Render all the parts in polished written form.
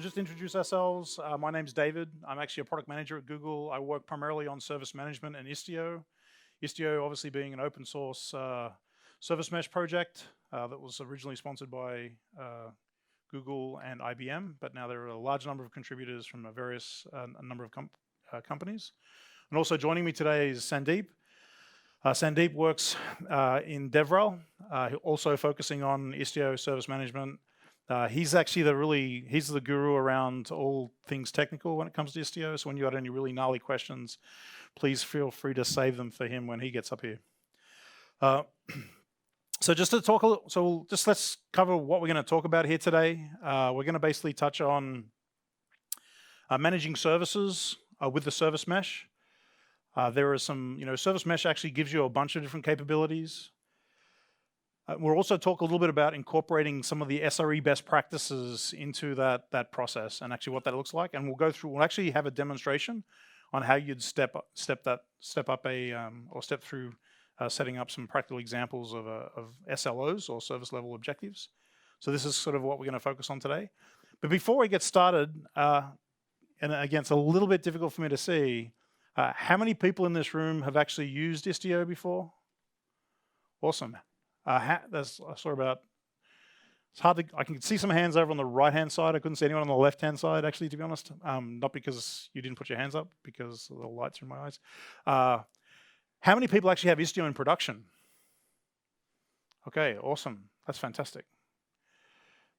just to introduce ourselves, my name's David. I'm actually a product manager at Google. I work primarily on service management and Istio. Istio obviously being an open source ServiceMesh project that was originally sponsored by Google and IBM, but now there are a large number of contributors from a number of companies. And also joining me today is Sandeep. Sandeep works in DevRel, also focusing on Istio service management. He's actually he's the guru around all things technical when it comes to Istio. So when you got any really gnarly questions, please feel free to save them for him when he gets up here. So just to talk a little, let's cover what we're going to talk about here today. We're going to basically touch on managing services with the service mesh. There are some, service mesh actually gives you a bunch of different capabilities. We'll also talk a little bit about incorporating some of the SRE best practices into that process and actually what that looks like. And we'll actually have a demonstration on how you'd step through setting up some practical examples of SLOs or service level objectives. So this is sort of what we're going to focus on today. But before we get started, and again, it's a little bit difficult for me to see, how many people in this room have actually used Istio before? Awesome. It's hard to, I can see some hands over on the right-hand side. I couldn't see anyone on the left-hand side, actually, to be honest. Not because you didn't put your hands up, because the lights are in my eyes. How many people actually have Istio in production? Okay, awesome. That's fantastic.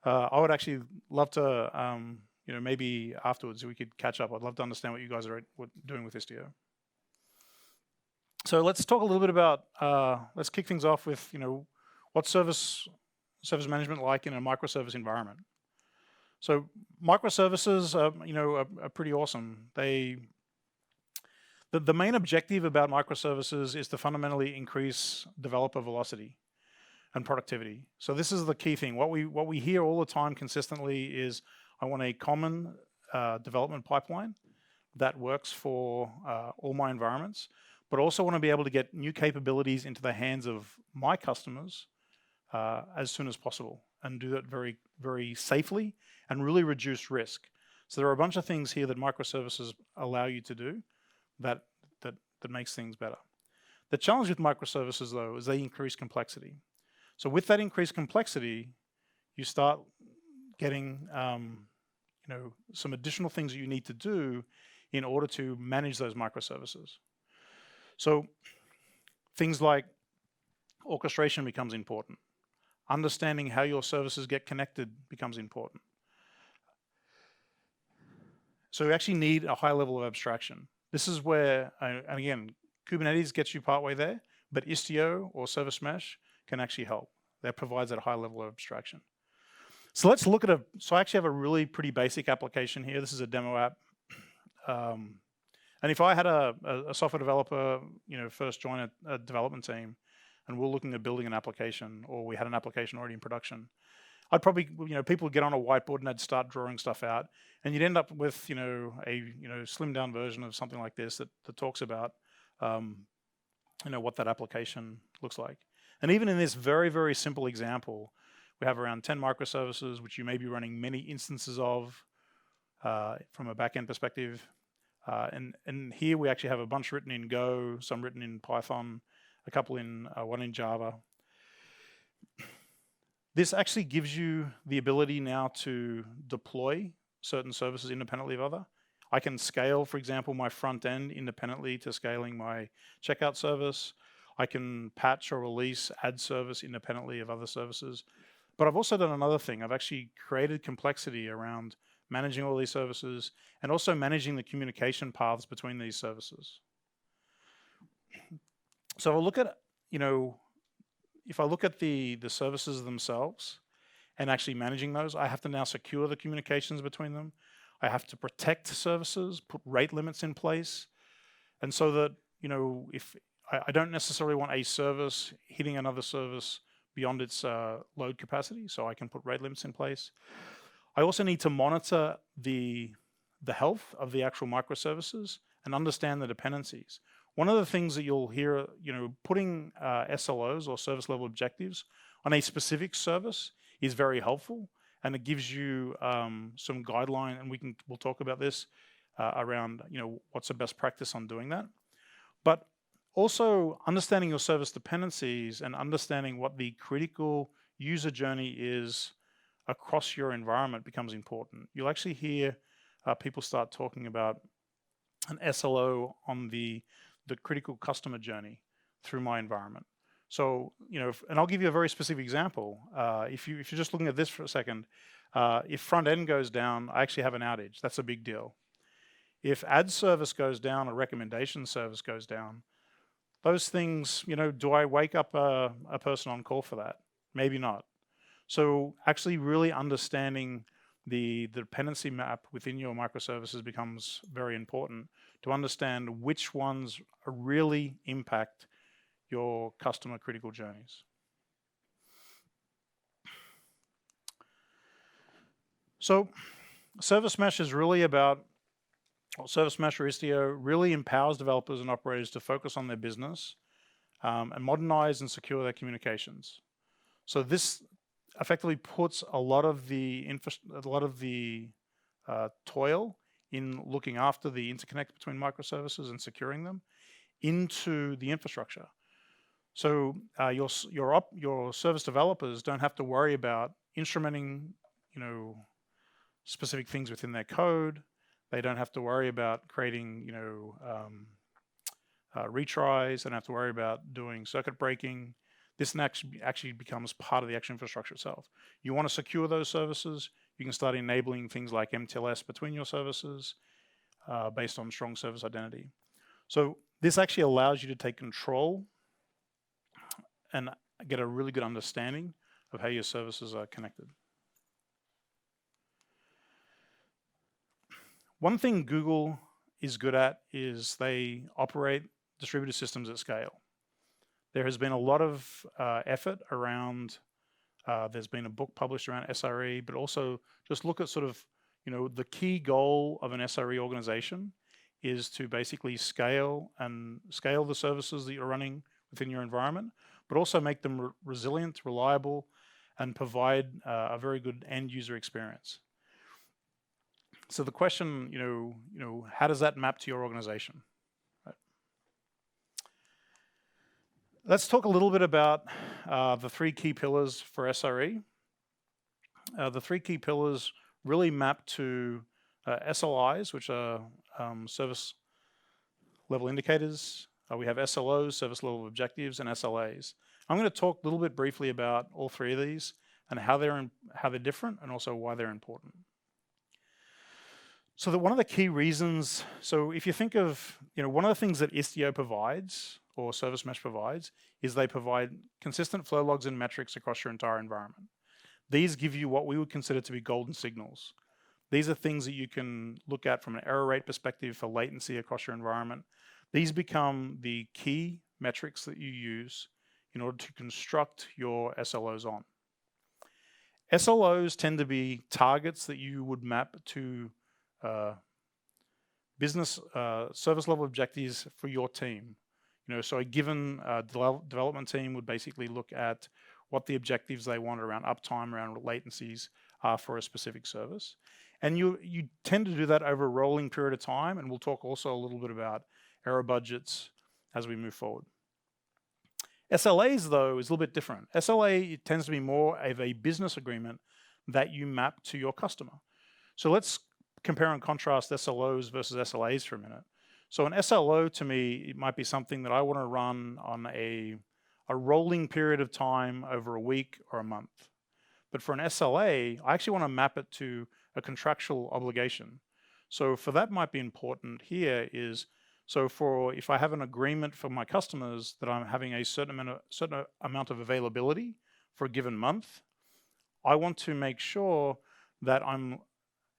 I would actually love to, maybe afterwards we could catch up. I'd love to understand what you guys are doing with Istio. So let's talk a little bit about, let's kick things off with, what's service management like in a microservice environment. So microservices, are pretty awesome. The main objective about microservices is to fundamentally increase developer velocity and productivity. So this is the key thing. What we hear all the time consistently is, I want a common development pipeline that works for all my environments, but also want to be able to get new capabilities into the hands of my customers as soon as possible, and do that very, very safely and really reduce risk. So there are a bunch of things here that microservices allow you to do that makes things better. The challenge with microservices, though, is they increase complexity. So with that increased complexity, you start getting some additional things that you need to do in order to manage those microservices. So things like orchestration becomes important. Understanding how your services get connected becomes important. So you actually need a high level of abstraction. This is where, and again, Kubernetes gets you partway there, but Istio or ServiceMesh can actually help. That provides that high level of abstraction. So let's look at so I actually have a really pretty basic application here. This is a demo app. And if I had a software developer, first join a development team, and we're looking at building an application, or we had an application already in production, I'd probably, people would get on a whiteboard and they'd start drawing stuff out, and you'd end up with, a slimmed down version of something like this that talks about, what that application looks like. And even in this very, very simple example, we have around 10 microservices, which you may be running many instances of from a backend perspective. And here we actually have a bunch written in Go, some written in Python, a couple one in Java. This actually gives you the ability now to deploy certain services independently of other. I can scale, for example, my front end independently to scaling my checkout service. I can patch or release ad service independently of other services. But I've also done another thing. I've actually created complexity around managing all these services and also managing the communication paths between these services. So I'll look at, if I look at the services themselves and actually managing those, I have to now secure the communications between them. I have to protect services, put rate limits in place. And so that, if I don't necessarily want a service hitting another service beyond its load capacity, so I can put rate limits in place. I also need to monitor the health of the actual microservices and understand the dependencies. One of the things that you'll hear, putting SLOs or service level objectives on a specific service is very helpful. and it gives you some guideline, and we'll talk about this around what's the best practice on doing that. But also understanding your service dependencies and understanding what the critical user journey is across your environment becomes important. You'll actually hear people start talking about an SLO on the critical customer journey through my environment. So, and I'll give you a very specific example. If you're just looking at this for a second, if front end goes down, I actually have an outage. That's a big deal. If ad service goes down, or recommendation service goes down, those things, do I wake up a person on call for that? Maybe not. So actually really understanding the dependency map within your microservices becomes very important to understand which ones really impact your customer critical journeys. So ServiceMesh is really about, ServiceMesh or Istio really empowers developers and operators to focus on their business and modernize and secure their communications. So this effectively puts a lot of the toil in looking after the interconnect between microservices and securing them into the infrastructure. So your service developers don't have to worry about instrumenting, specific things within their code. They don't have to worry about creating, retries. They don't have to worry about doing circuit breaking. This actually becomes part of the actual infrastructure itself. You want to secure those services, you can start enabling things like MTLS between your services based on strong service identity. So this actually allows you to take control and get a really good understanding of how your services are connected. One thing Google is good at is they operate distributed systems at scale. There has been a lot of effort around, there's been a book published around SRE, but also just look at sort of, the key goal of an SRE organization is to basically scale the services that you're running within your environment, but also make them resilient, reliable, and provide a very good end user experience. So the question, how does that map to your organization? Right. Let's talk a little bit about the 3 key pillars for SRE. The 3 key pillars really map to SLIs, which are service level indicators. We have SLOs, service level objectives, and SLAs. I'm going to talk a little bit briefly about all 3 of these and how they're different and also why they're important. So that one of the key reasons, so if you think of, one of the things that Istio provides or ServiceMesh provides is they provide consistent flow logs and metrics across your entire environment. These give you what we would consider to be golden signals. These are things that you can look at from an error rate perspective for latency across your environment. These become the key metrics that you use in order to construct your SLOs on. SLOs tend to be targets that you would map to business service level objectives for your team. So a given development team would basically look at what the objectives they want around uptime, around latencies are for a specific service. And you tend to do that over a rolling period of time, and we'll talk also a little bit about error budgets as we move forward. SLAs, though, is a little bit different. SLA tends to be more of a business agreement that you map to your customer. So let's compare and contrast SLOs versus SLAs for a minute. So an SLO to me, it might be something that I want to run on a rolling period of time over a week or a month. But for an SLA, I actually want to map it to a contractual obligation. So for that might be important here is, so if I have an agreement for my customers that I'm having a certain amount of availability for a given month, I want to make sure that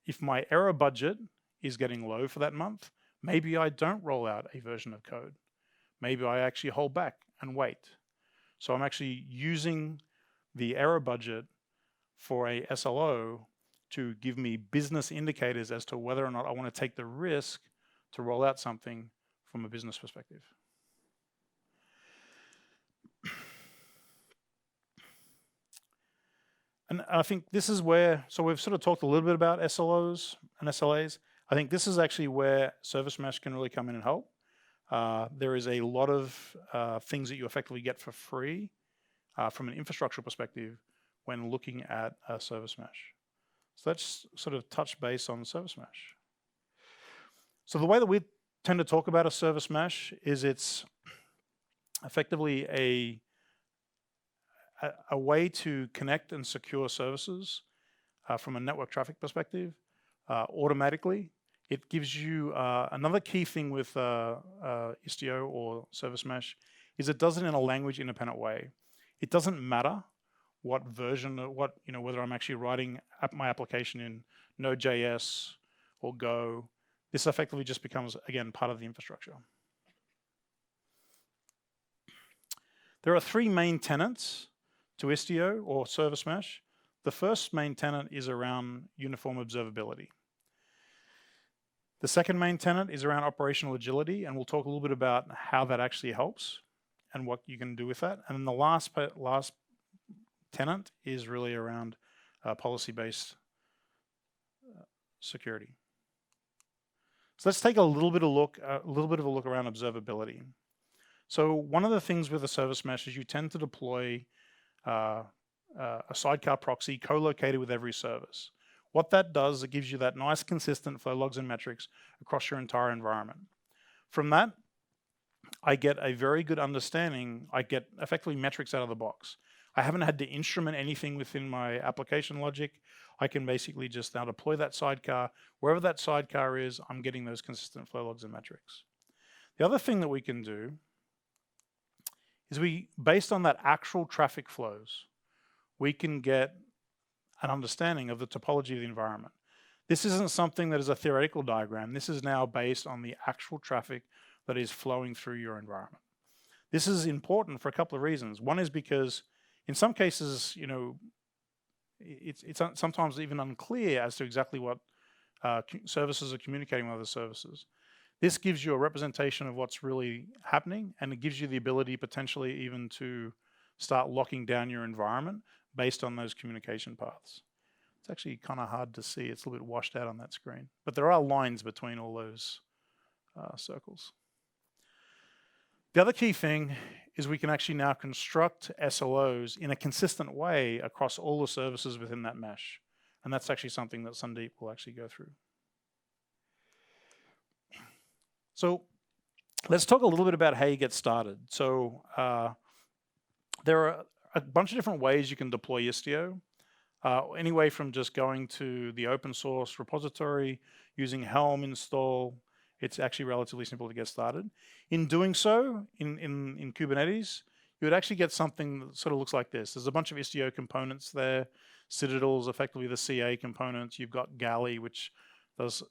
if my error budget is getting low for that month, maybe I don't roll out a version of code. Maybe I actually hold back and wait. So I'm actually using the error budget for a SLO to give me business indicators as to whether or not I want to take the risk to roll out something from a business perspective. And I think this is where, so we've sort of talked a little bit about SLOs and SLAs. I think this is actually where ServiceMesh can really come in and help. There is a lot of things that you effectively get for free from an infrastructure perspective when looking at ServiceMesh. So let's sort of touch base on ServiceMesh. So the way that we tend to talk about a ServiceMesh is it's effectively a way to connect and secure services from a network traffic perspective automatically. It gives you another key thing with Istio or ServiceMesh is it does it in a language independent way. It doesn't matter what version, whether I'm actually writing my application in Node.js or Go. This effectively just becomes, again, part of the infrastructure. There are 3 main tenants to Istio or ServiceMesh. The first main tenant is around uniform observability. The second main tenant is around operational agility, and we'll talk a little bit about how that actually helps and what you can do with that. And then the last tenant is really around policy-based security. So let's take a little bit of a look around observability. So one of the things with a ServiceMesh is you tend to deploy a sidecar proxy co-located with every service. What that does, it gives you that nice consistent flow logs and metrics across your entire environment. From that, I get a very good understanding. I get effectively metrics out of the box. I haven't had to instrument anything within my application logic. I can basically just now deploy that sidecar. Wherever that sidecar is, I'm getting those consistent flow logs and metrics. The other thing that we can do is based on that actual traffic flows, we can get an understanding of the topology of the environment. This isn't something that is a theoretical diagram. This is now based on the actual traffic that is flowing through your environment. This is important for a couple of reasons. One is because in some cases, it's sometimes even unclear as to exactly what services are communicating with other services. This gives you a representation of what's really happening, and it gives you the ability potentially even to start locking down your environment based on those communication paths. It's actually kind of hard to see. It's a little bit washed out on that screen, but there are lines between all those circles. The other key thing is we can actually now construct SLOs in a consistent way across all the services within that mesh. And that's actually something that Sandeep will actually go through. So let's talk a little bit about how you get started. So there are a bunch of different ways you can deploy Istio. Anyway from just going to the open source repository, using Helm install. It's actually relatively simple to get started. In doing so, in Kubernetes, you would actually get something that sort of looks like this. There's a bunch of Istio components there. Citadel's effectively the CA components. You've got Galley, which does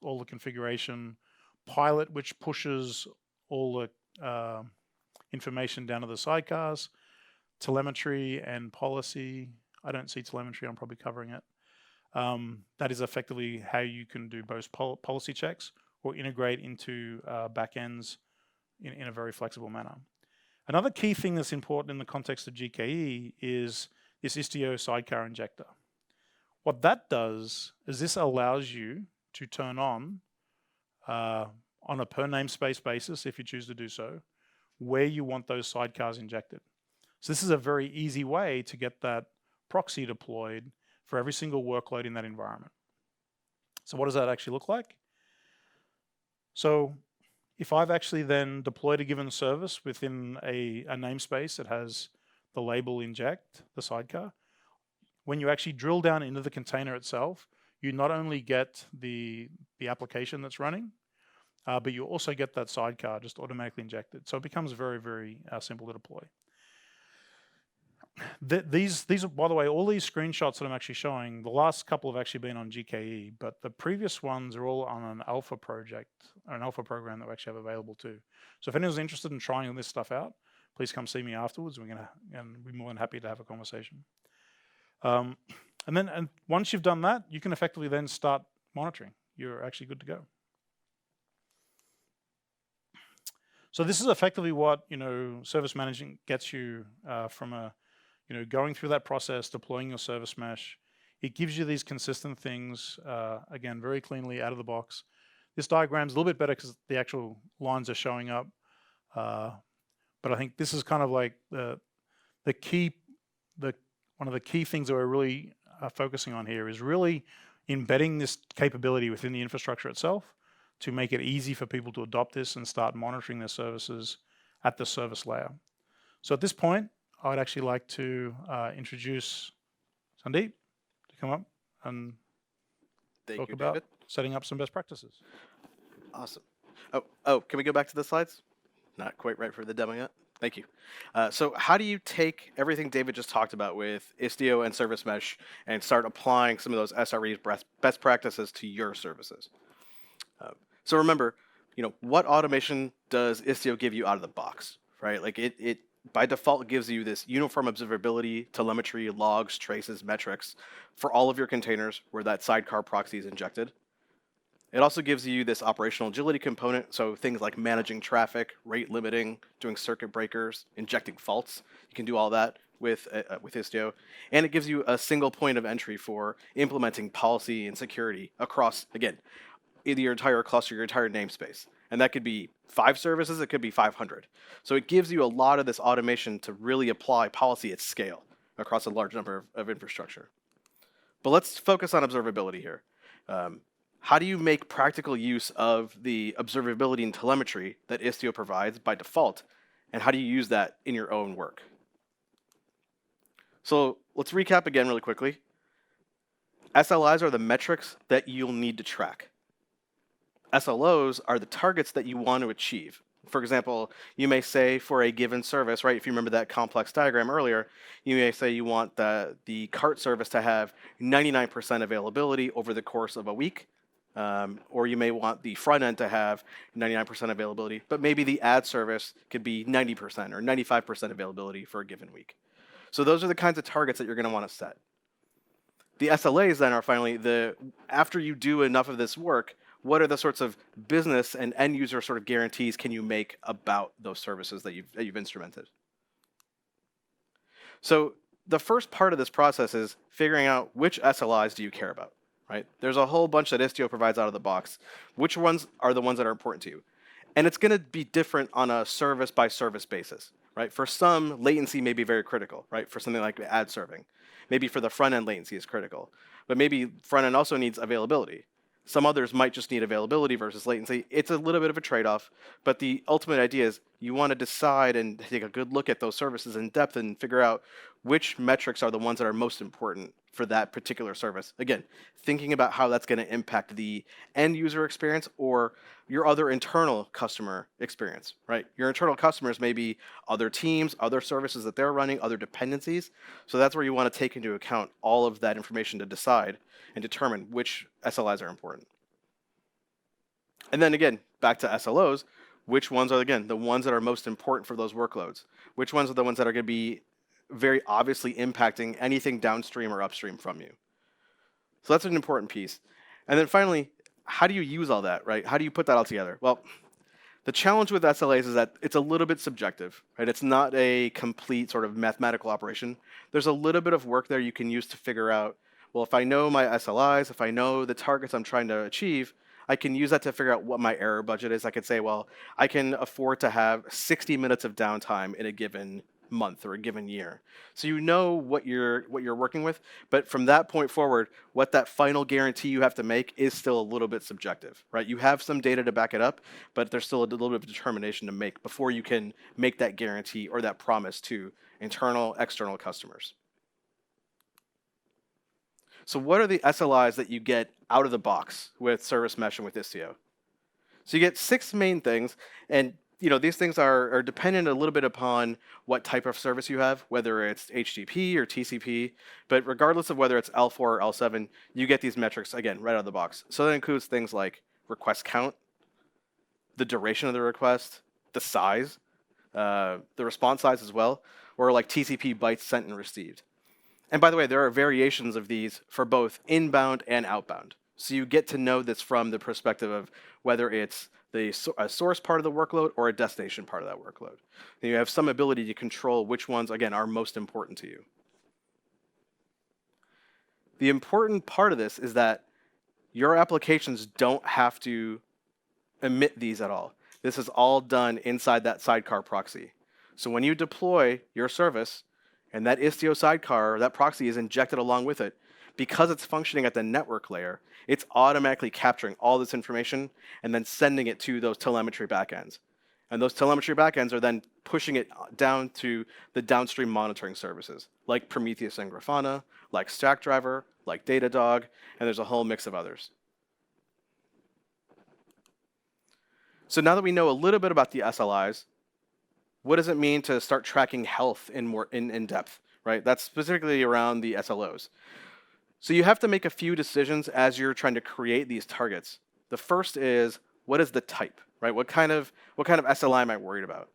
all the configuration. Pilot, which pushes all the information down to the sidecars. Telemetry and policy. I don't see telemetry, I'm probably covering it. That is effectively how you can do both policy checks or integrate into backends in a very flexible manner. Another key thing that's important in the context of GKE is this Istio sidecar injector. What that does is this allows you to turn on a per namespace basis, if you choose to do so, where you want those sidecars injected. So this is a very easy way to get that proxy deployed for every single workload in that environment. So what does that actually look like? So if I've actually then deployed a given service within a namespace that has the label inject, the sidecar, when you actually drill down into the container itself, you not only get the application that's running, but you also get that sidecar just automatically injected. So it becomes very, very simple to deploy. These are, by the way, all these screenshots that I'm actually showing, the last couple have actually been on GKE, but the previous ones are all on an alpha project, or an alpha program that we actually have available too. So if anyone's interested in trying this stuff out, please come see me afterwards. We're gonna be more than happy to have a conversation. And once you've done that, you can effectively then start monitoring. You're actually good to go. So this is effectively what service management gets you from a going through that process, deploying your service mesh, it gives you these consistent things, again, very cleanly out of the box. This diagram's a little bit better because the actual lines are showing up. But I think this is kind of like one of the key things that we're really focusing on here is really embedding this capability within the infrastructure itself to make it easy for people to adopt this and start monitoring their services at the service layer. So at this point, I'd actually like to introduce Sandeep to come up and talk about setting up some best practices. Awesome. Oh, can we go back to the slides? Not quite right for the demo yet. Thank you. So how do you take everything David just talked about with Istio and ServiceMesh and start applying some of those SRE best practices to your services? So remember, what automation does Istio give you out of the box, right? Like it by default gives you this uniform observability, telemetry, logs, traces, metrics for all of your containers where that Sidecar Proxy is injected. It also gives you this operational agility component, so things like managing traffic, rate limiting, doing circuit breakers, injecting faults. You can do all that with Istio. And it gives you a single point of entry for implementing policy and security across, again, either your entire cluster, your entire namespace. And that could be 5 services, it could be 500. So it gives you a lot of this automation to really apply policy at scale across a large number of infrastructure. But let's focus on observability here. How do you make practical use of the observability and telemetry that Istio provides by default, and how do you use that in your own work? So let's recap again really quickly. SLAs are the metrics that you'll need to track. SLOs are the targets that you want to achieve. For example, you may say for a given service, right, if you remember that complex diagram earlier, you may say you want the cart service to have 99% availability over the course of a week, or you may want the front end to have 99% availability, but maybe the ad service could be 90% or 95% availability for a given week. So those are the kinds of targets that you're going to want to set. The SLAs then are finally after you do enough of this work, what are the sorts of business and end user sort of guarantees can you make about those services that you've instrumented? So the first part of this process is figuring out which SLIs do you care about, right? There's a whole bunch that Istio provides out of the box. Which ones are the ones that are important to you? And it's going to be different on a service by service basis, right? For some, latency may be very critical, right? For something like ad serving. Maybe for the front end, latency is critical. But maybe front end also needs availability. Some others might just need availability versus latency. It's a little bit of a trade-off, but the ultimate idea is you want to decide and take a good look at those services in depth and figure out which metrics are the ones that are most important for that particular service. Again, thinking about how that's going to impact the end user experience or your other internal customer experience, right? Your internal customers may be other teams, other services that they're running, other dependencies. So that's where you want to take into account all of that information to decide and determine which SLIs are important. And then again, back to SLOs, which ones are, again, the ones that are most important for those workloads? Which ones are the ones that are going to be very obviously impacting anything downstream or upstream from you? So that's an important piece. And then finally, how do you use all that, right? How do you put that all together? Well, the challenge with SLAs is that it's a little bit subjective, right? It's not a complete sort of mathematical operation. There's a little bit of work there you can use to figure out, well, if I know my SLIs, if I know the targets I'm trying to achieve, I can use that to figure out what my error budget is. I could say, well, I can afford to have 60 minutes of downtime in a given month or a given year. So you know what you're working with, but from that point forward, what that final guarantee you have to make is still a little bit subjective, right? You have some data to back it up, but there's still a little bit of determination to make before you can make that guarantee or that promise to internal, external customers. So what are the SLIs that you get out of the box with ServiceMesh and with Istio? So you get 6 main things, and these things are dependent a little bit upon what type of service you have, whether it's HTTP or TCP, but regardless of whether it's L4 or L7, you get these metrics, again, right out of the box. So that includes things like request count, the duration of the request, the size, the response size as well, or like TCP bytes sent and received. And by the way, there are variations of these for both inbound and outbound. So you get to know this from the perspective of whether it's a source part of the workload or a destination part of that workload. And you have some ability to control which ones, again, are most important to you. The important part of this is that your applications don't have to emit these at all. This is all done inside that Sidecar Proxy. So when you deploy your service and that Istio sidecar, or that proxy is injected along with it, because it's functioning at the network layer, it's automatically capturing all this information and then sending it to those telemetry backends. And those telemetry backends are then pushing it down to the downstream monitoring services, like Prometheus and Grafana, like Stackdriver, like Datadog, and there's a whole mix of others. So now that we know a little bit about the SLIs, what does it mean to start tracking health in depth, right? That's specifically around the SLOs. So you have to make a few decisions as you're trying to create these targets. The first is, what is the type, right? What kind of SLI am I worried about?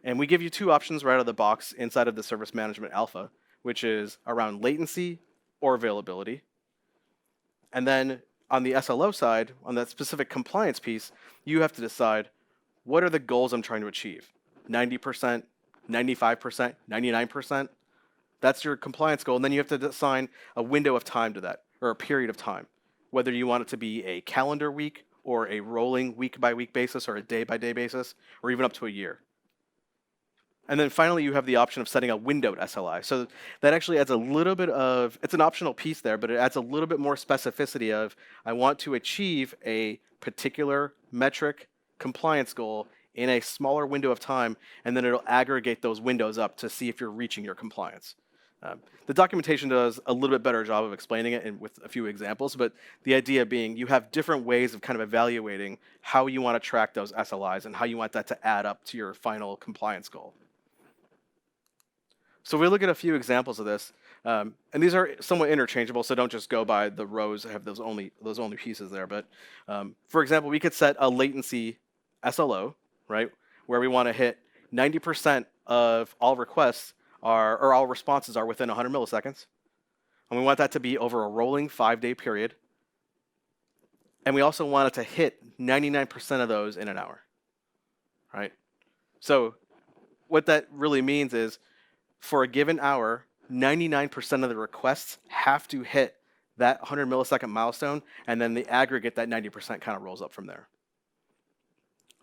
And we give you two options right out of the box inside of the Service Management Alpha, which is around latency or availability. And then on the SLO side, on that specific compliance piece, you have to decide, what are the goals I'm trying to achieve? 90%, 95%, 99%? That's your compliance goal. And then you have to assign a window of time to that, or a period of time, whether you want it to be a calendar week or a rolling week-by-week basis or a day-by-day basis, or even up to a year. And then finally, you have the option of setting a windowed SLI. So that actually adds a little bit of, it's an optional piece there, but it adds a little bit more specificity of, I want to achieve a particular metric compliance goal in a smaller window of time, and then it'll aggregate those windows up to see if you're reaching your compliance. The documentation does a little bit better job of explaining it and with a few examples, but the idea being you have different ways of kind of evaluating how you want to track those SLIs and how you want that to add up to your final compliance goal. So we look at a few examples of this, and these are somewhat interchangeable, so don't just go by the rows that have those only pieces there. But for example, we could set a latency SLO, right, where we want to hit 90% of all requests or all responses are within 100 milliseconds, and we want that to be over a rolling 5-day period, and we also want it to hit 99% of those in an hour, right? So what that really means is, for a given hour, 99% of the requests have to hit that 100 millisecond milestone, and then the aggregate, that 90% kind of rolls up from there.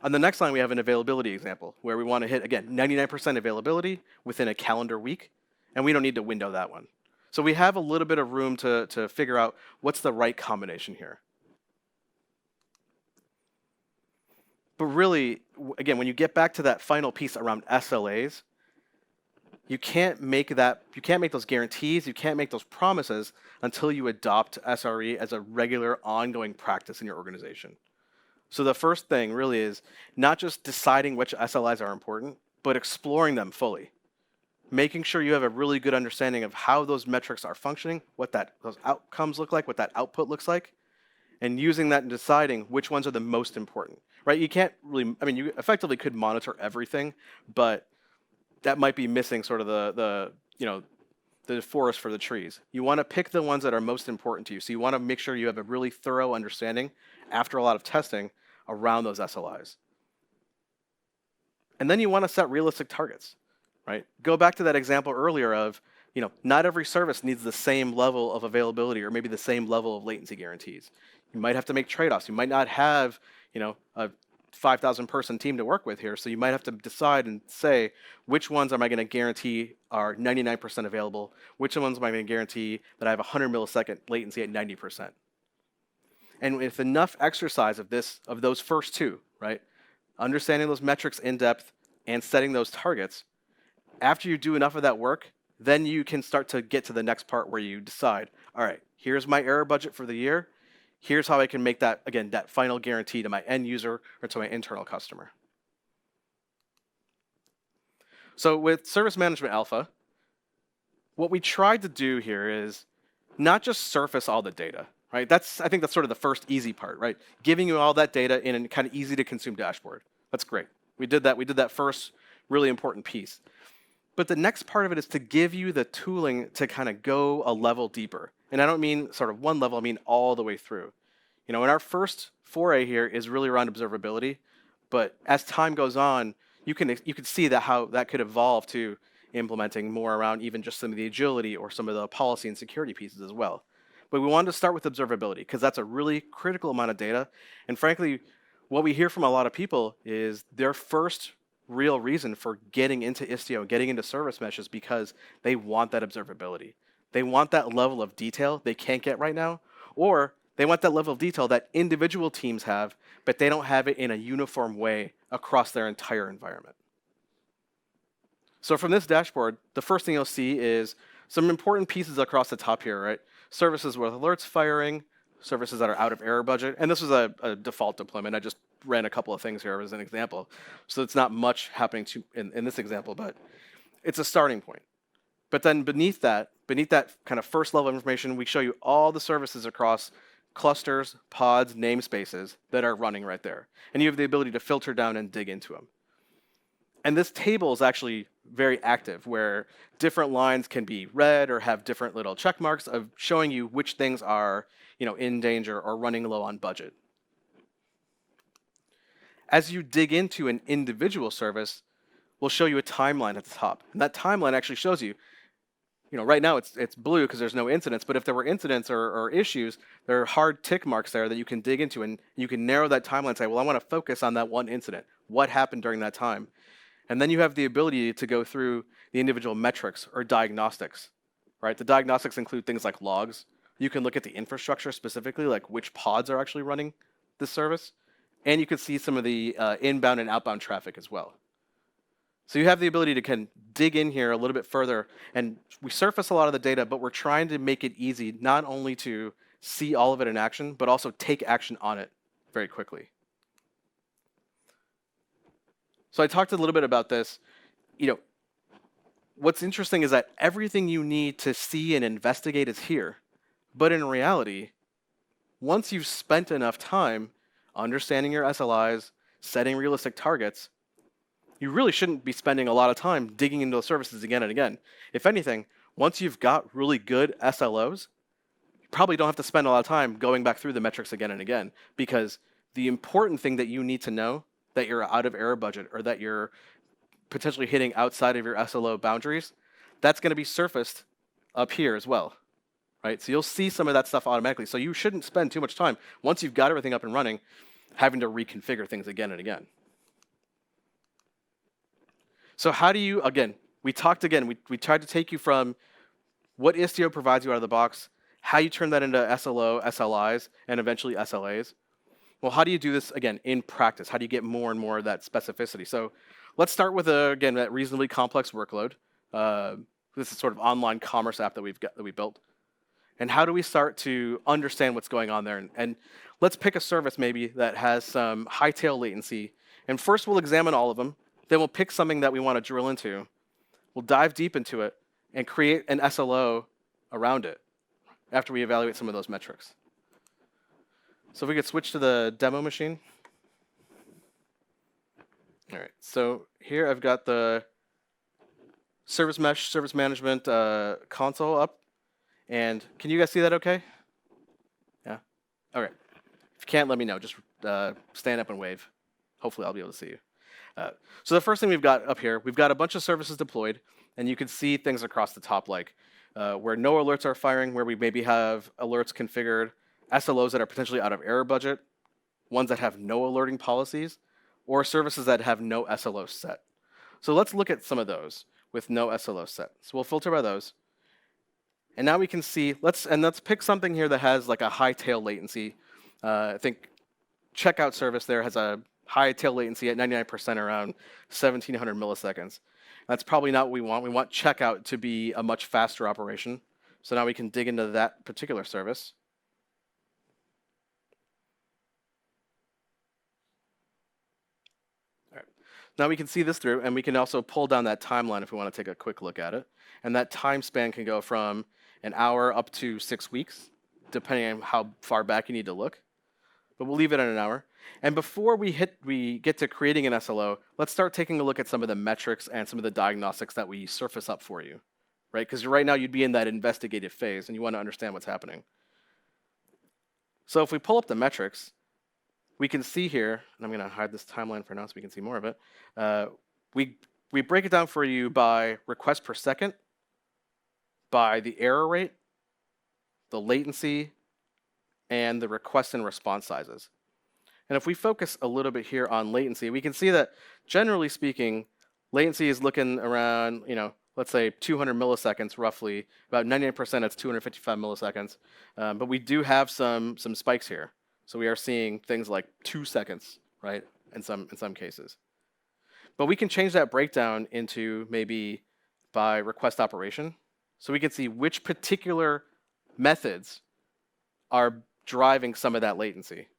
On the next line, we have an availability example where we want to hit, again, 99% availability within a calendar week, and we don't need to window that one. So we have a little bit of room to figure out what's the right combination here. But really, again, when you get back to that final piece around SLAs, you can't make those guarantees, you can't make those promises until you adopt SRE as a regular ongoing practice in your organization. So the first thing really is not just deciding which SLIs are important, but exploring them fully. Making sure you have a really good understanding of how those metrics are functioning, what those outcomes look like, what that output looks like, and using that and deciding which ones are the most important, right? You can't really, I mean, you effectively could monitor everything, but that might be missing sort of the forest for the trees. You want to pick the ones that are most important to you. So you want to make sure you have a really thorough understanding after a lot of testing around those SLIs. And then you want to set realistic targets, right? Go back to that example earlier of, not every service needs the same level of availability or maybe the same level of latency guarantees. You might have to make trade-offs. You might not have, a 5,000 person team to work with here. So you might have to decide and say, which ones am I going to guarantee are 99% available? Which ones am I going to guarantee that I have 100 millisecond latency at 90%? And with enough exercise of those first two, right? Understanding those metrics in depth and setting those targets, after you do enough of that work, then you can start to get to the next part where you decide, all right, here's my error budget for the year. Here's how I can make that, again, that final guarantee to my end user or to my internal customer. So with Service Management Alpha, what we tried to do here is not just surface all the data, right? I think that's sort of the first easy part, right? Giving you all that data in a kind of easy to consume dashboard. That's great. We did that first really important piece. But the next part of it is to give you the tooling to kind of go a level deeper. And I don't mean sort of one level, I mean all the way through. In our first foray here is really around observability. But as time goes on, you can see that how that could evolve to implementing more around even just some of the agility or some of the policy and security pieces as well. But we wanted to start with observability because that's a really critical amount of data. And frankly, what we hear from a lot of people is their first real reason for getting into Istio, getting into service mesh is because they want that observability. They want that level of detail they can't get right now, or they want that level of detail that individual teams have, but they don't have it in a uniform way across their entire environment. So from this dashboard, the first thing you'll see is some important pieces across the top here, right? Services with alerts firing, services that are out of error budget, and this was a default deployment. I just ran a couple of things here as an example. So it's not much happening in this example, but it's a starting point. But then beneath that kind of first level of information, we show you all the services across clusters, pods, namespaces that are running right there. And you have the ability to filter down and dig into them. And this table is actually very active, where different lines can be red or have different little check marks of showing you which things are, in danger or running low on budget. As you dig into an individual service, we'll show you a timeline at the top. And that timeline actually shows you, right now it's blue because there's no incidents, but if there were incidents or issues, there are hard tick marks there that you can dig into, and you can narrow that timeline and say, well, I want to focus on that one incident. What happened during that time? And then you have the ability to go through the individual metrics or diagnostics, right? The diagnostics include things like logs. You can look at the infrastructure specifically, like which pods are actually running this service. And you can see some of the inbound and outbound traffic as well. So you have the ability to dig in here a little bit further, and we surface a lot of the data, but we're trying to make it easy not only to see all of it in action, but also take action on it very quickly. So I talked a little bit about this. What's interesting is that everything you need to see and investigate is here. But in reality, once you've spent enough time understanding your SLIs, setting realistic targets, you really shouldn't be spending a lot of time digging into those services again and again. If anything, once you've got really good SLOs, you probably don't have to spend a lot of time going back through the metrics again and again, because the important thing that you need to know, that you're out of error budget or that you're potentially hitting outside of your SLO boundaries, that's going to be surfaced up here as well, right? So you'll see some of that stuff automatically. So you shouldn't spend too much time, once you've got everything up and running, having to reconfigure things again and again. So how do you, we tried to take you from what Istio provides you out of the box, how you turn that into SLO, SLIs, and eventually SLAs. Well, how do you do this, again, in practice? How do you get more and more of that specificity? So let's start with, that reasonably complex workload. This is sort of online commerce app that we built. And how do we start to understand what's going on there? And let's pick a service maybe that has some high tail latency. And first we'll examine all of them. Then we'll pick something that we want to drill into. We'll dive deep into it and create an SLO around it after we evaluate some of those metrics. So if we could switch to the demo machine. All right, so here I've got the ServiceMesh Service Management console up. And can you guys see that okay? Yeah? Okay. If you can't, let me know. Just stand up and wave. Hopefully I'll be able to see you. So the first thing we've got up here, we've got a bunch of services deployed, and you can see things across the top like where no alerts are firing, where we maybe have alerts configured, SLOs that are potentially out of error budget, ones that have no alerting policies, or services that have no SLO set. So let's look at some of those with no SLO set. So we'll filter by those. And now we can see, let's pick something here that has like a high tail latency. I think checkout service there has a high tail latency at 99% around 1700 milliseconds. That's probably not what we want. We want checkout to be a much faster operation. So now we can dig into that particular service. All right. Now we can see this through, and we can also pull down that timeline if we want to take a quick look at it. And that time span can go from an hour up to 6 weeks, depending on how far back you need to look. But we'll leave it at an hour. And before we get to creating an SLO, let's start taking a look at some of the metrics and some of the diagnostics that we surface up for you, right? Because right now you'd be in that investigative phase and you want to understand what's happening. So if we pull up the metrics, we can see here, and I'm going to hide this timeline for now so we can see more of it. We break it down for you by requests per second, by the error rate, the latency, and the request and response sizes. And if we focus a little bit here on latency, we can see that generally speaking, latency is looking around, let's say 200 milliseconds roughly. About 99% it's 255 milliseconds. But we do have some spikes here. So we are seeing things like 2 seconds, right, in some cases. But we can change that breakdown into maybe by request operation. So we can see which particular methods are driving some of that latency.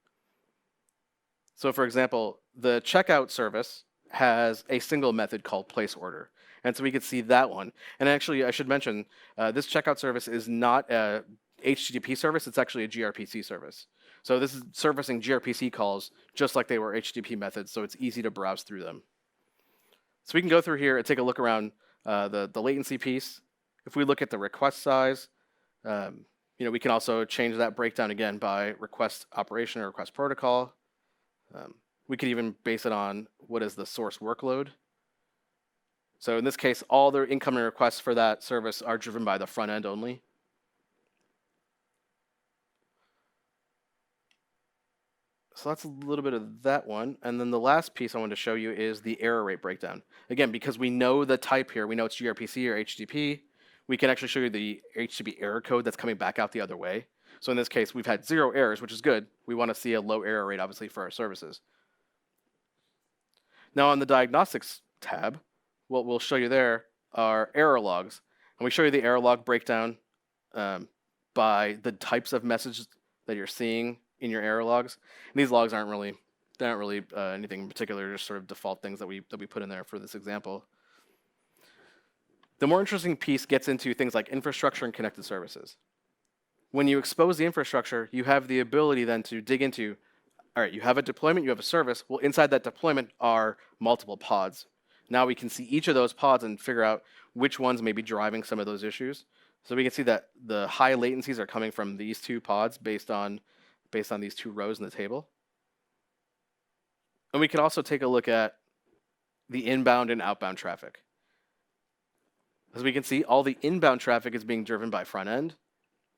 So for example, the checkout service has a single method called place order. And so we could see that one. And actually, I should mention, this checkout service is not a HTTP service. It's actually a gRPC service. So this is servicing gRPC calls just like they were HTTP methods, so it's easy to browse through them. So we can go through here and take a look around the latency piece. If we look at the request size, we can also change that breakdown again by request operation or request protocol. We could even base it on what is the source workload. So in this case, all the incoming requests for that service are driven by the front end only. So that's a little bit of that one. And then the last piece I wanted to show you is the error rate breakdown. Again, because we know the type here, we know it's gRPC or HTTP, we can actually show you the HTTP error code that's coming back out the other way. So in this case, we've had 0 errors, which is good. We want to see a low error rate, obviously, for our services. Now on the diagnostics tab, what we'll show you there are error logs. And we show you the error log breakdown by the types of messages that you're seeing in your error logs. And these logs aren't really anything in particular, just sort of default things that we put in there for this example. The more interesting piece gets into things like infrastructure and connected services. When you expose the infrastructure, you have the ability then to dig into, all right, you have a deployment, you have a service. Well, inside that deployment are multiple pods. Now we can see each of those pods and figure out which ones may be driving some of those issues. So we can see that the high latencies are coming from these 2 pods based on these 2 rows in the table. And we can also take a look at the inbound and outbound traffic. As we can see, all the inbound traffic is being driven by front end,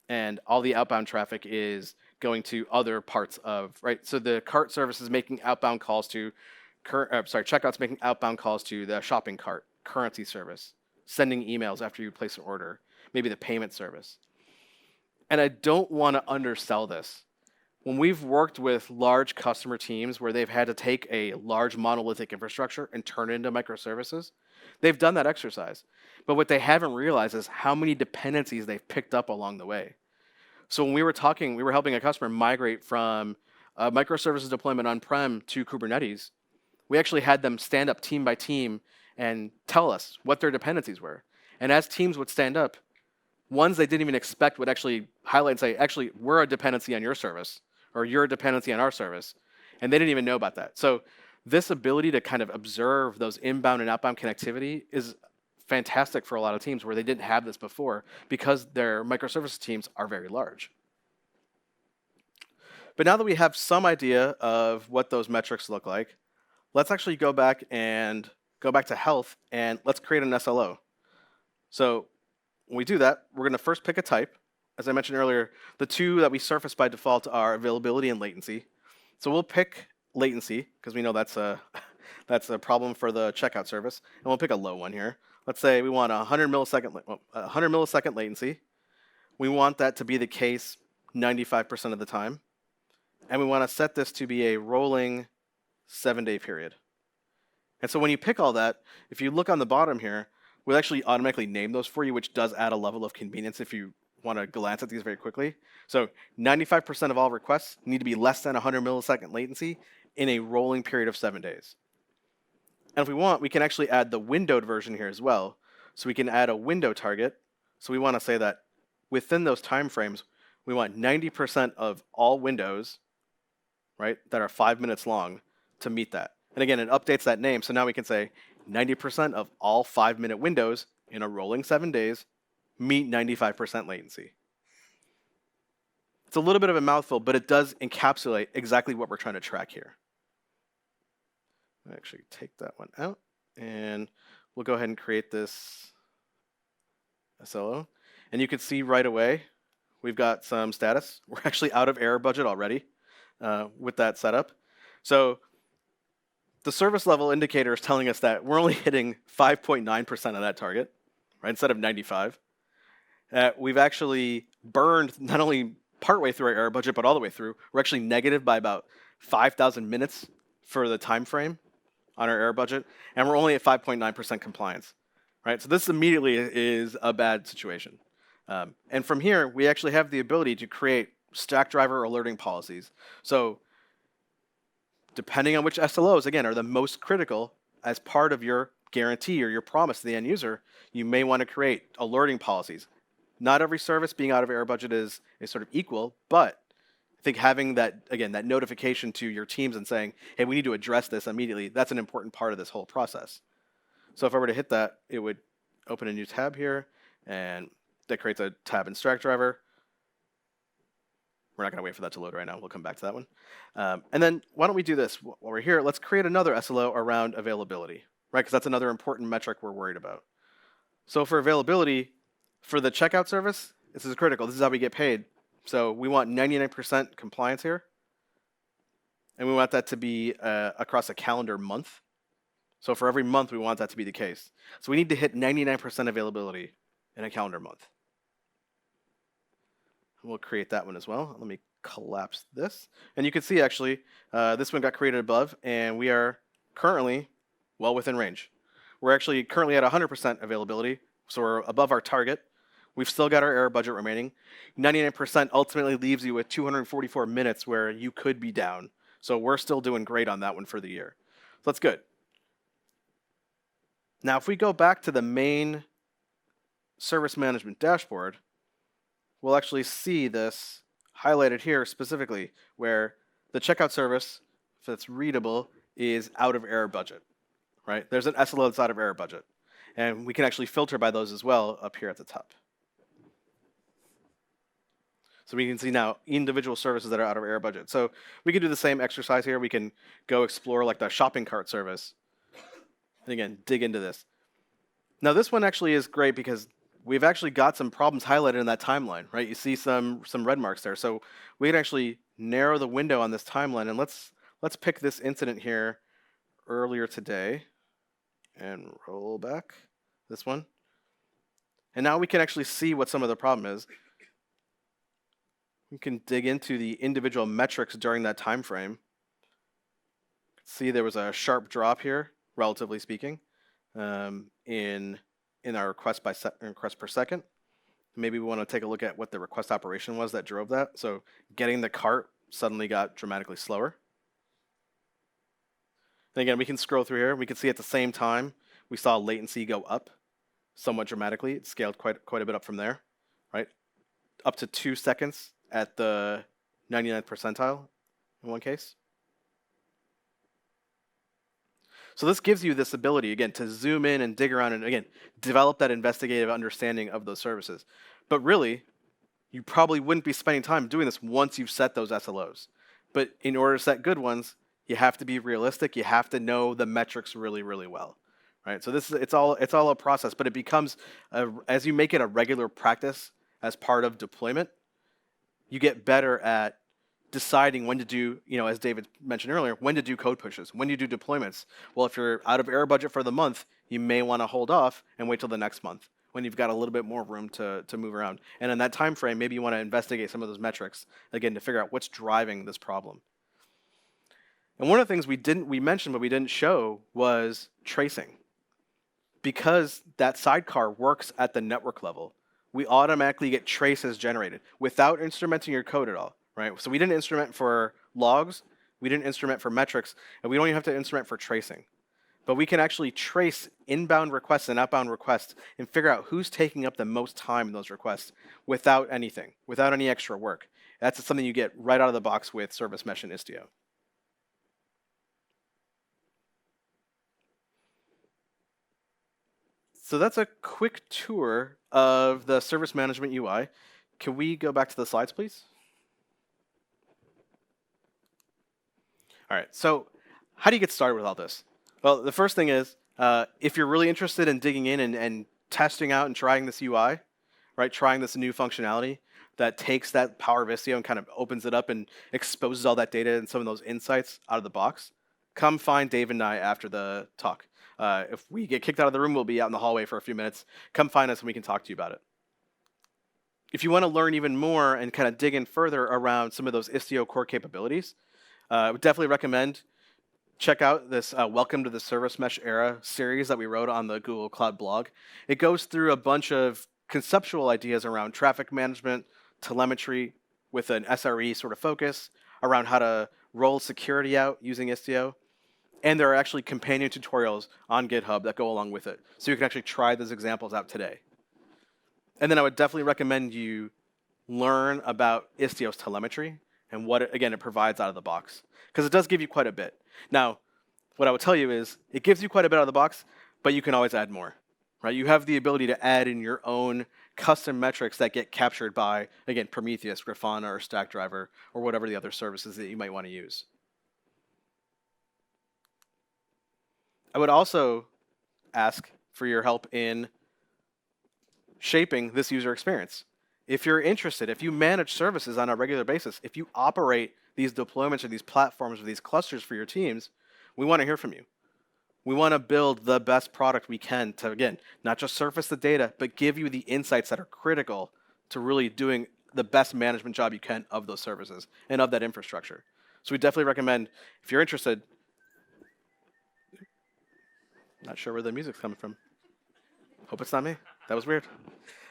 and all the outbound traffic is going to other parts of, right? So the cart service is making outbound calls to, checkout's making outbound calls to the shopping cart, currency service, sending emails after you place an order, maybe the payment service. And I don't want to undersell this. When we've worked with large customer teams where they've had to take a large monolithic infrastructure and turn it into microservices, they've done that exercise. But what they haven't realized is how many dependencies they've picked up along the way. So when we were helping a customer migrate from a microservices deployment on-prem to Kubernetes. We actually had them stand up team by team and tell us what their dependencies were. And as teams would stand up, ones they didn't even expect would actually highlight and say, actually, we're a dependency on your service, or you're a dependency on our service. And they didn't even know about that. So this ability to kind of observe those inbound and outbound connectivity is fantastic for a lot of teams where they didn't have this before because their microservices teams are very large. But now that we have some idea of what those metrics look like, let's actually go back to health and let's create an SLO. So when we do that, we're going to first pick a type. As I mentioned earlier, the two that we surface by default are availability and latency. So we'll pick latency because we know that's a problem for the checkout service, and we'll pick a low one here. Let's say we want 100 millisecond latency. We want that to be the case 95% of the time, and we want to set this to be a rolling 7-day period. And so when you pick all that, if you look on the bottom here, we'll actually automatically name those for you, which does add a level of convenience if you want to glance at these very quickly. So 95% of all requests need to be less than 100 millisecond latency in a rolling period of 7 days. And if we want, we can actually add the windowed version here as well. So we can add a window target. So we want to say that within those time frames, we want 90% of all windows, right, that are 5 minutes long to meet that. And again, it updates that name. So now we can say 90% of all 5-minute windows in a rolling 7 days meet 95% latency. It's a little bit of a mouthful, but it does encapsulate exactly what we're trying to track here. I'll actually take that one out, and we'll go ahead and create this SLO. And you can see right away, we've got some status. We're actually out of error budget already with that setup. So the service level indicator is telling us that we're only hitting 5.9% of that target, right, instead of 95. We've actually burned not only partway through our error budget, but all the way through. We're actually negative by about 5,000 minutes for the time frame on our error budget, and we're only at 5.9% compliance, right? So this immediately is a bad situation. And from here, we actually have the ability to create stack driver alerting policies. So depending on which SLOs, again, are the most critical as part of your guarantee or your promise to the end user, you may want to create alerting policies. Not every service being out of error budget is sort of equal, but I think having that, again, that notification to your teams and saying, hey, we need to address this immediately, that's an important part of this whole process. So if I were to hit that, it would open a new tab here, and that creates a tab in Stack Driver. We're not going to wait for that to load right now. We'll come back to that one. And then why don't we do this? While we're here, let's create another SLO around availability, right? Because that's another important metric we're worried about. So for availability, for the checkout service, this is critical. This is how we get paid. So we want 99% compliance here. And we want that to be across a calendar month. So for every month, we want that to be the case. So we need to hit 99% availability in a calendar month. We'll create that one as well. Let me collapse this. And you can see, actually, this one got created above, and we are currently well within range. We're actually currently at 100% availability, so we're above our target. We've still got our error budget remaining. 99% ultimately leaves you with 244 minutes where you could be down. So we're still doing great on that one for the year. So that's good. Now, if we go back to the main service management dashboard, we'll actually see this highlighted here specifically, where the checkout service, if it's readable, is out of error budget, right? There's an SLO that's out of error budget. And we can actually filter by those as well up here at the top. So we can see now individual services that are out of error budget. So we can do the same exercise here. We can go explore like the shopping cart service. And again, dig into this. Now this one actually is great because we've actually got some problems highlighted in that timeline, right? You see some red marks there. So we can actually narrow the window on this timeline, and let's pick this incident here earlier today and roll back this one. And now we can actually see what some of the problem is. We can dig into the individual metrics during that time frame. See there was a sharp drop here, relatively speaking, in our request per second. Maybe we want to take a look at what the request operation was that drove that. So getting the cart suddenly got dramatically slower. And again, we can scroll through here. We can see at the same time, we saw latency go up somewhat dramatically. It scaled quite a bit up from there, right? Up to 2 seconds at the 99th percentile in one case. So this gives you this ability, again, to zoom in and dig around and, again, develop that investigative understanding of those services. But really, you probably wouldn't be spending time doing this once you've set those SLOs. But in order to set good ones, you have to be realistic. You have to know the metrics really, really well, right? So this is it's all a process, but it becomes, as you make it a regular practice as part of deployment, you get better at deciding when to do, as David mentioned earlier, when to do code pushes, when you do deployments. Well, if you're out of error budget for the month, you may want to hold off and wait till the next month when you've got a little bit more room to move around. And in that time frame, maybe you want to investigate some of those metrics, again, to figure out what's driving this problem. And one of the things we mentioned but we didn't show was tracing. Because that sidecar works at the network level, we automatically get traces generated without instrumenting your code at all, right? So we didn't instrument for logs, we didn't instrument for metrics, and we don't even have to instrument for tracing. But we can actually trace inbound requests and outbound requests and figure out who's taking up the most time in those requests without anything, without any extra work. That's something you get right out of the box with ServiceMesh and Istio. So that's a quick tour of the service management UI. Can we go back to the slides, please? All right, so how do you get started with all this? Well, the first thing is, if you're really interested in digging in and testing out and trying this UI, right, trying this new functionality that takes that power of Istio and kind of opens it up and exposes all that data and some of those insights out of the box, come find Dave and I after the talk. If we get kicked out of the room, we'll be out in the hallway for a few minutes. Come find us and we can talk to you about it. If you want to learn even more and kind of dig in further around some of those Istio core capabilities, I would definitely recommend check out this Welcome to the ServiceMesh Era series that we wrote on the Google Cloud blog. It goes through a bunch of conceptual ideas around traffic management, telemetry with an SRE sort of focus, around how to roll security out using Istio. And there are actually companion tutorials on GitHub that go along with it. So you can actually try those examples out today. And then I would definitely recommend you learn about Istio's telemetry and what, it provides out of the box. Because it does give you quite a bit. Now, what I would tell you is it gives you quite a bit out of the box, but you can always add more. Right? You have the ability to add in your own custom metrics that get captured by, again, Prometheus, Grafana, or Stackdriver, or whatever the other services that you might want to use. I would also ask for your help in shaping this user experience. If you're interested, if you manage services on a regular basis, if you operate these deployments or these platforms or these clusters for your teams, we want to hear from you. We want to build the best product we can to, again, not just surface the data, but give you the insights that are critical to really doing the best management job you can of those services and of that infrastructure. So we definitely recommend, if you're interested, not sure where the music's coming from. Hope it's not me. That was weird.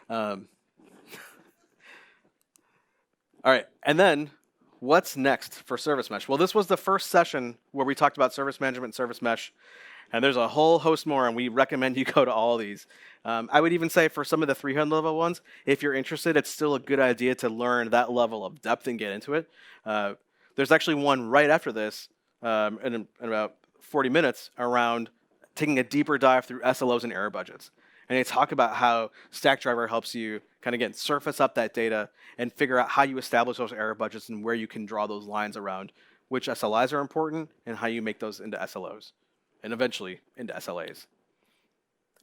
All right, and then what's next for Service Mesh? Well, this was the first session where we talked about service management and Service Mesh, and there's a whole host more, and we recommend you go to all of these. I would even say for some of the 300 level ones, if you're interested, it's still a good idea to learn that level of depth and get into it. There's actually one right after this in about 40 minutes around taking a deeper dive through SLOs and error budgets. And they talk about how Stackdriver helps you kind of, again, surface up that data and figure out how you establish those error budgets and where you can draw those lines around which SLIs are important and how you make those into SLOs and eventually into SLAs.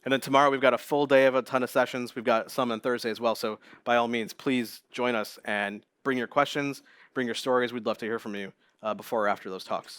And then tomorrow we've got a full day of a ton of sessions. We've got some on Thursday as well. So by all means, please join us and bring your questions, bring your stories. We'd love to hear from you before or after those talks.